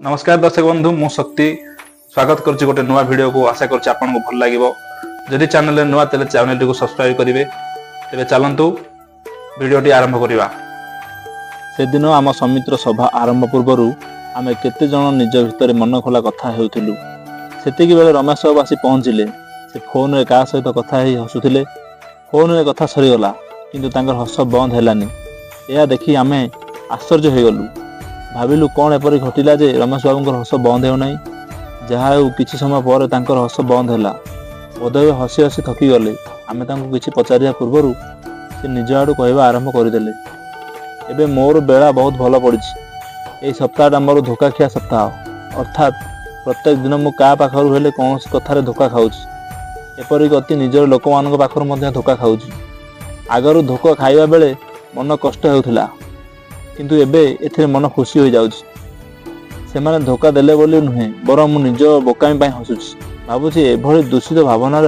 नमस्कार दर्शक बंधु मु शक्ति स्वागत करछि गोटे नुआ वीडियो को आशा करछि आपन को भल लागिवो। जदि चैनल नुआ तेले चैनल को सब्सक्राइब करिवे तेबे चलंतु वीडियोटी आरंभ करिवा। से दिन आम समित्र सभा आरंभ पूर्व आम केते जन निज भितर मन खोला कथा हेउथिलु। सेतिकी बेले रमेश बाबू आसी पहुँचिले। से फोन रे का सहित कथा हेई हसुथिले। फोन रे कथा सरीगला किंतु तांकर हस बंद हेलानी। यह देखि आमे आश्चर्य हो गलु। भाविलु कौन एपरी घटिला जे रमेश बाबूंकर हस बंद हेउ नाही। जहा हेउ किछि समय पर तांकर हस बंद हेला। बोधवे हसी हसी थकी गले। आमे तांको किछि पचारिया पूर्वरु से निज आडू कहवा आरंभ करदेले। एबे मोर बेला बहुत भल पड़ी। सप्ताहटा मोर धोखा खिया सप्ताह अर्थात प्रत्येक दिन मु का पाखरु हेले कौन कथार धोखा खाऊछि। एपरिक अति निजर लोक मान पाखर मध्य धोखा खाऊछि। आगरु धोखा खाइबा बेले मन कष्ट हेउथिला किंतु एबे एथिरे मन खुशी हो जाउछि। सेमाने धोखा देले बोली नुहे बरं मु निज बोकामी पाई हसुछि। भाबुछि एभଳି दूषित भावनार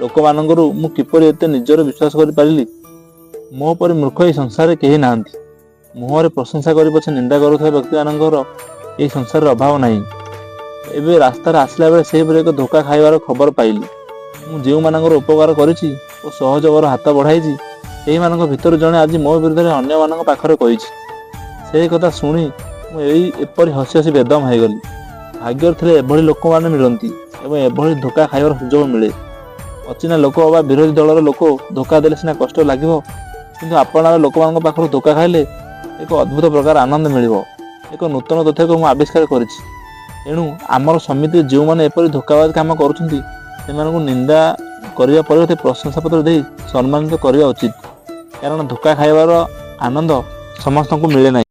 लोक मानंगरु मु किपरि एते निजर विश्वास करि पारिली। मो परि मूर्ख ए संसार केही नांती। मुहरे प्रशंसा करि पछे निंदा करुथाय व्यक्ति मानंगर ए संसार अभाव नाही। एबे रास्ता आसला बेले से एक धोखा खाइबार खबर पाइली। मु जेउ मानंगर उपकार करिछि ओ सहजवर हाथ बढ़ाइछि एही मानंग भितर जणे आज मो विरुद्ध अन्य मानंग पाखरे कहिछि। से कथा शुणी मु एपरि हसी हसी बेदम हो गली। भाग्यर थिले एभଳି लोक माने मिलंती एवं एभଳି धोखा खाइबार सुजोग मिले। अचिना लोक बा विरोधी दलर लोक धोखा देले सिना कष्ट लागिवो किंतु आपणार लोक मानंग पाखरो धोखा खाइले एक अद्भुत प्रकार आनंद मिलिवो। एक नूतन तथ्य को मु आविष्कार करिछि। एणु आमर समिति जो माने एपरि धोखाबाज काम करूछंती सेमानकु निंदा करिया परिवर्ते प्रशंसा पत्र देई सम्मानित करिया उचित। कारण धोखा खाइबार आनंद समस्त को मिले ना।